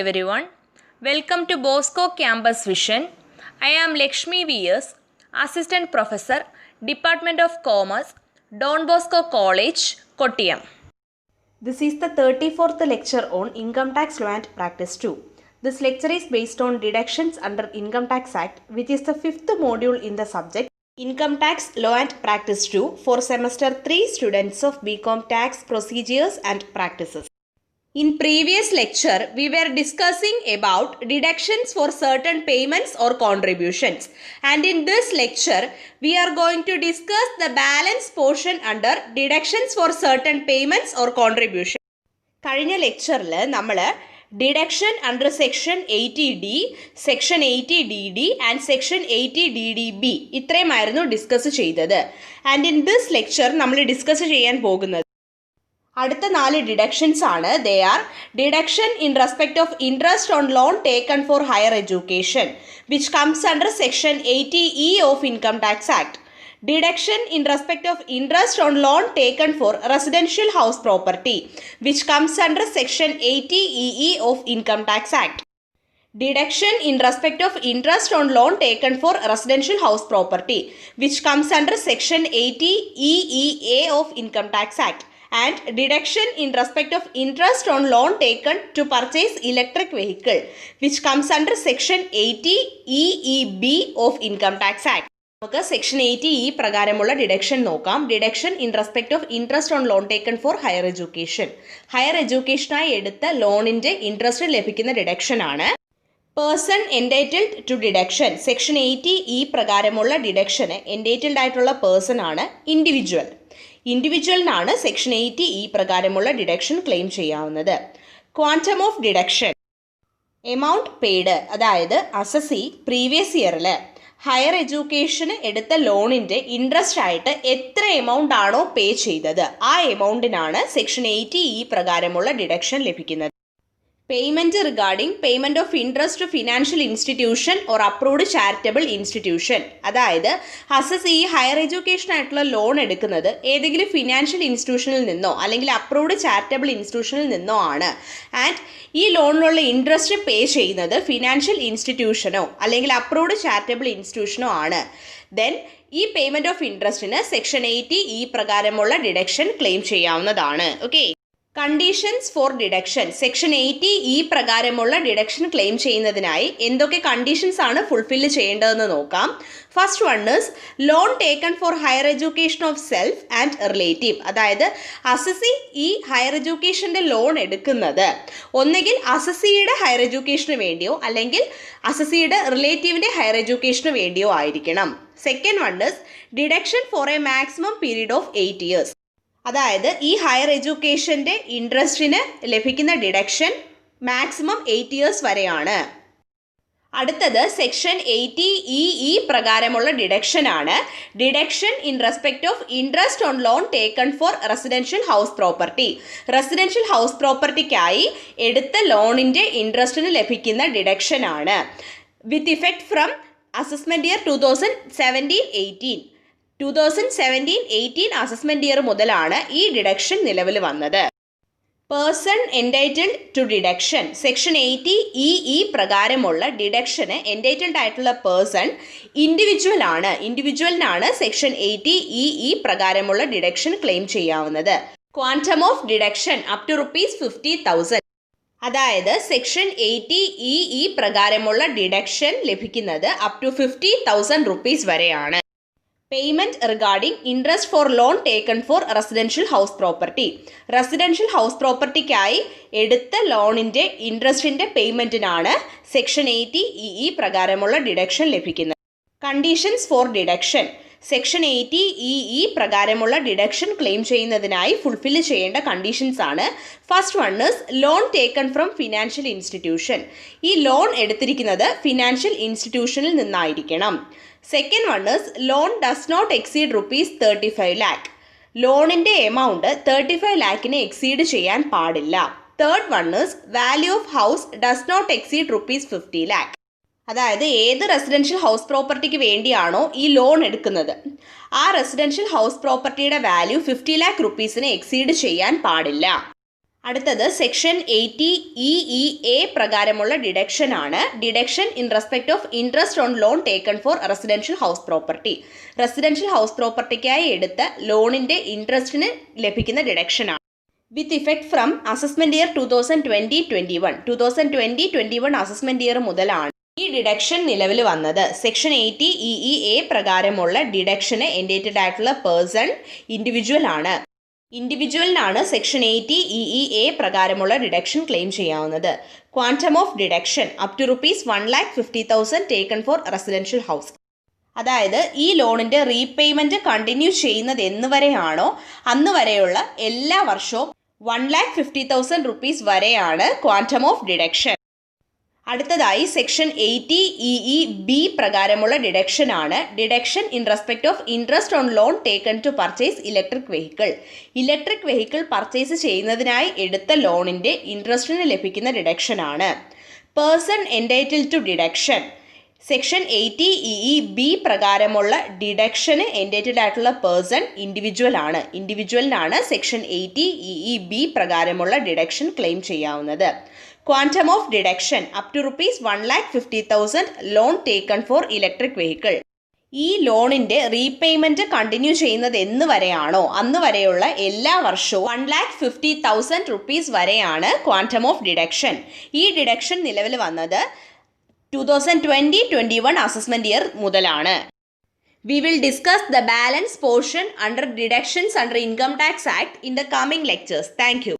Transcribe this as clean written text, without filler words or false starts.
everyone. Welcome to Bosco Campus Vision. I am Lakshmi V.S., Assistant Professor, Department of Commerce, Don Bosco College, Kottayam. This is the 34th lecture on Income Tax Law and Practice 2. This lecture is based on deductions under Income Tax Act, which is the 5th module in the subject Income Tax Law and Practice 2 for Semester 3 students of BCom Tax Procedures and Practices. In previous lecture, we were discussing about deductions for certain payments or contributions. And in this lecture, we are going to discuss the balance portion under deductions for certain payments or contributions. കഴിഞ്ഞ ലെക്ചറിൽ നമ്മൾ deduction under section 80D, section 80DD and section 80DDB ഇത്രയുമായിരുന്നു discuss ചെയ്തത്. And in this lecture നമ്മൾ discuss ചെയ്യാൻ പോകുന്നത് അടുത്ത 4 deductions ആണ്. They are deduction in respect of interest on loan taken for higher education which comes under section 80E of income tax act. Deduction in respect of interest on loan taken for residential house property which comes under section 80EE of Income Tax Act. Deduction in respect of interest on loan taken for residential house property which comes under section 80EEA of Income Tax Act. And deduction in respect of interest on loan taken to purchase electric vehicle which comes under section 80EEB of Income Tax Act. നമുക്ക് section 80E പ്രകാരമുള്ള deduction നോക്കാം. Deduction in respect of interest on loan taken for higher education. Higher എഡ്യൂക്കേഷനായി എടുത്ത ലോണിൻ്റെ interest ലഭിക്കുന്ന ഡിഡക്ഷനാണ്. Person entitled to deduction section 80E പ്രകാരമുള്ള ഡിഡക്ഷന് എൻറ്റൈറ്റിൽഡ് ആയിട്ടുള്ള പേഴ്സൺ ആണ് ഇൻഡിവിജ്വൽ. ഇൻഡിവിജ്വലിനാണ് സെക്ഷൻ 80E പ്രകാരമുള്ള ഡിഡക്ഷൻ ക്ലെയിം ചെയ്യാവുന്നത്. Quantum of deduction amount paid, അതായത് അസസി പ്രീവിയസ് ഇയറിൽ ഹയർ എഡ്യൂക്കേഷന് എടുത്ത ലോണിൻ്റെ ഇൻട്രസ്റ്റ് ആയിട്ട് എത്ര എമൗണ്ട് ആണോ പേ ചെയ്തത് ആ എമൗണ്ടിനാണ് സെക്ഷൻ 80E പ്രകാരമുള്ള ഡിഡക്ഷൻ ലഭിക്കുന്നത്. Payment regarding payment of interest to financial institution or approved charitable institution, അതായത് അസസ് ഈ ഹയർ എഡ്യൂക്കേഷൻ ആയിട്ടുള്ള ലോൺ എടുക്കുന്നത് ഏതെങ്കിലും ഫിനാൻഷ്യൽ ഇൻസ്റ്റിറ്റ്യൂഷനിൽ നിന്നോ അല്ലെങ്കിൽ അപ്രൂവ്ഡ് ചാരിറ്റബിൾ ഇൻസ്റ്റിറ്റ്യൂഷനിൽ നിന്നോ ആണ്. ആൻഡ് ഈ ലോണിലുള്ള ഇൻട്രസ്റ്റ് പേ ചെയ്യുന്നത് ഫിനാൻഷ്യൽ ഇൻസ്റ്റിറ്റ്യൂഷനോ അല്ലെങ്കിൽ അപ്രൂവ്ഡ് ചാരിറ്റബിൾ ഇൻസ്റ്റിറ്റ്യൂഷനോ ആണ്. ദെൻ ഈ പേയ്മെൻറ്റ് ഓഫ് ഇൻട്രസ്റ്റിന് സെക്ഷൻ 80E പ്രകാരമുള്ള ഡിഡക്ഷൻ ക്ലെയിം ചെയ്യാവുന്നതാണ്. Okay, conditions for deduction section 80E പ്രകാരമുള്ള ഡിഡക്ഷൻ ക്ലെയിം ചെയ്യുന്നതിനായി എന്തൊക്കെ കണ്ടീഷൻസ് ആണ് ഫുൾഫില്ല് ചെയ്യേണ്ടതെന്ന് നോക്കാം. First one is loan taken for higher education of self and relative, അതായത് അസസി ഈ ഹയർ എഡ്യൂക്കേഷൻ്റെ ലോൺ എടുക്കുന്നത് ഒന്നുകിൽ അസസിയുടെ ഹയർ എഡ്യൂക്കേഷന് വേണ്ടിയോ അല്ലെങ്കിൽ അസസിയുടെ റിലേറ്റീവിൻ്റെ ഹയർ എഡ്യൂക്കേഷന് വേണ്ടിയോ ആയിരിക്കണം. Second one is deduction for a maximum period of 8 years, അതായത് ഈ ഹയർ എഡ്യൂക്കേഷൻ്റെ ഇൻട്രസ്റ്റിന് ലഭിക്കുന്ന ഡിഡക്ഷൻ മാക്സിമം 8 years വരെയാണ്. അടുത്തത് സെക്ഷൻ 80EE പ്രകാരമുള്ള ഡിഡക്ഷനാണ്. Deduction in respect of interest on loan taken for residential house property. Residential house പ്രോപ്പർട്ടിക്കായി എടുത്ത ലോണിൻ്റെ ഇൻട്രസ്റ്റിന് ലഭിക്കുന്ന ഡിഡക്ഷനാണ്. With effect from assessment year 2017-18 assessment year മുതലാണ് ഈ ഡിഡക്ഷൻ നിലവിൽ വന്നത്. Person entitled to deduction section 80EE പ്രകാരമുള്ള ഡിഡക്ഷന് എൻറ്റൈറ്റിൽഡ് ആയിട്ടുള്ള പേഴ്സൺ ഇൻഡിവിജ്വൽ ആണ്. ഇൻഡിവിജ്വലിനാണ് സെക്ഷൻ 80EE പ്രകാരമുള്ള ഡിഡക്ഷൻ ക്ലെയിം ചെയ്യാവുന്നത്. Quantum of deduction up to ₹50,000, അതായത് സെക്ഷൻ 80EE പ്രകാരമുള്ള ഡിഡക്ഷൻ ലഭിക്കുന്നത് അപ് ടു ₹50,000 വരെയാണ്. Payment regarding interest for loan taken for residential house property. Residential house പ്രോപ്പർട്ടിക്കായി എടുത്ത ലോണിൻ്റെ ഇൻട്രസ്റ്റിൻ്റെ പേയ്മെൻറ്റിനാണ് സെക്ഷൻ 80EE പ്രകാരമുള്ള ഡിഡക്ഷൻ ലഭിക്കുന്നത്. Conditions for deduction section 80EE പ്രകാരമുള്ള ഡിഡക്ഷൻ ക്ലെയിം ചെയ്യുന്നതിനായി ഫുൾഫില്ല് ചെയ്യേണ്ട കണ്ടീഷൻസ് ആണ്. First one is loan taken from financial institution. ഈ ലോൺ എടുത്തിരിക്കുന്നത് ഫിനാൻഷ്യൽ ഇൻസ്റ്റിറ്റ്യൂഷനിൽ നിന്നായിരിക്കണം. Second one is loan does not exceed ₹35 lakh. ലോണിൻ്റെ എമൗണ്ട് 35 lakhനെ എക്സീഡ് ചെയ്യാൻ പാടില്ല. Third one is value of house does not exceed ₹50 lakh. അതായത് ഏത് റെസിഡൻഷ്യൽ ഹൗസ് പ്രോപ്പർട്ടിക്ക് വേണ്ടിയാണോ ഈ ലോൺ എടുക്കുന്നത് ആ റെസിഡൻഷ്യൽ ഹൗസ് പ്രോപ്പർട്ടിയുടെ വാല്യൂ ₹50 lakh എക്സീഡ് ചെയ്യാൻ പാടില്ല. അടുത്തത് സെക്ഷൻ 80 പ്രകാരമുള്ള ഡിഡക്ഷൻ ആണ്. Deduction in respect of interest on loan taken for residential house property. Residential house പ്രോപ്പർട്ടിക്കായി എടുത്ത ലോണിൻ്റെ ഇൻട്രസ്റ്റിന് ലഭിക്കുന്ന ഡിഡക്ഷനാണ്. With effect from assessment year 2020-21 assessment year മുതലാണ് ഈ ഡിഡക്ഷൻ നിലവിൽ വന്നത്. സെക്ഷൻ 80 പ്രകാരമുള്ള ഡിഡക്ഷന് എൻഡേറ്റഡ് ആയിട്ടുള്ള പേഴ്സൺ ഇൻഡിവിജ്വൽ ആണ്. ഇൻഡിവിജ്വലിനാണ് സെക്ഷൻ 80 പ്രകാരമുള്ള ഡിഡക്ഷൻ ക്ലെയിം ചെയ്യാവുന്നത്. Quantum of deduction up to ₹1,50,000 taken for residential house. അതായത് ഈ ലോണിൻ്റെ റീപേയ്മെൻറ്റ് കണ്ടിന്യൂ ചെയ്യുന്നത് എന്ന് വരെയാണോ അന്ന് വരെയുള്ള എല്ലാ വർഷവും ₹1,50,000 വരെയാണ് ക്വാണ്ടം ഓഫ് ഡിഡക്ഷൻ. അടുത്തതായി സെക്ഷൻ 80 പ്രകാരമുള്ള ഡിഡക്ഷൻ ആണ്. Deduction in respect of interest on loan taken to purchase electric vehicle. Electric vehicle purchase ചെയ്യുന്നതിനായി എടുത്ത ലോണിൻ്റെ ഇൻട്രസ്റ്റിന് ലഭിക്കുന്ന ഡിഡക്ഷൻ ആണ്. Person entitle to deduction. Section 80 പ്രകാരമുള്ള ഡിഡക്ഷന് എൻറ്റൈറ്റിൽഡ് ആയിട്ടുള്ള പേഴ്സൺ ഇൻഡിവിജ്വൽ ആണ്. ഇൻഡിവിജ്വലിനാണ് സെക്ഷൻ 80 പ്രകാരമുള്ള ഡിഡക്ഷൻ ക്ലെയിം ചെയ്യാവുന്നത്. Quantum of deduction up to ₹1,50,000 loan taken for electric vehicle. ഈ ലോണിൻ്റെ റീപേയ്മെൻറ്റ് കണ്ടിന്യൂ ചെയ്യുന്നത് എന്ന് വരെയാണോ അന്ന് വരെയുള്ള എല്ലാ വർഷവും ₹1,50,000 വരെയാണ് ക്വാണ്ടം ഓഫ് ഡിഡക്ഷൻ. ഈ ഡിഡക്ഷൻ നിലവിൽ വന്നത് 2020-21 അസസ്മെൻറ്റ് ഇയർ മുതലാണ്. We will discuss the balance portion under deductions under Income Tax Act in the coming lectures. Thank you.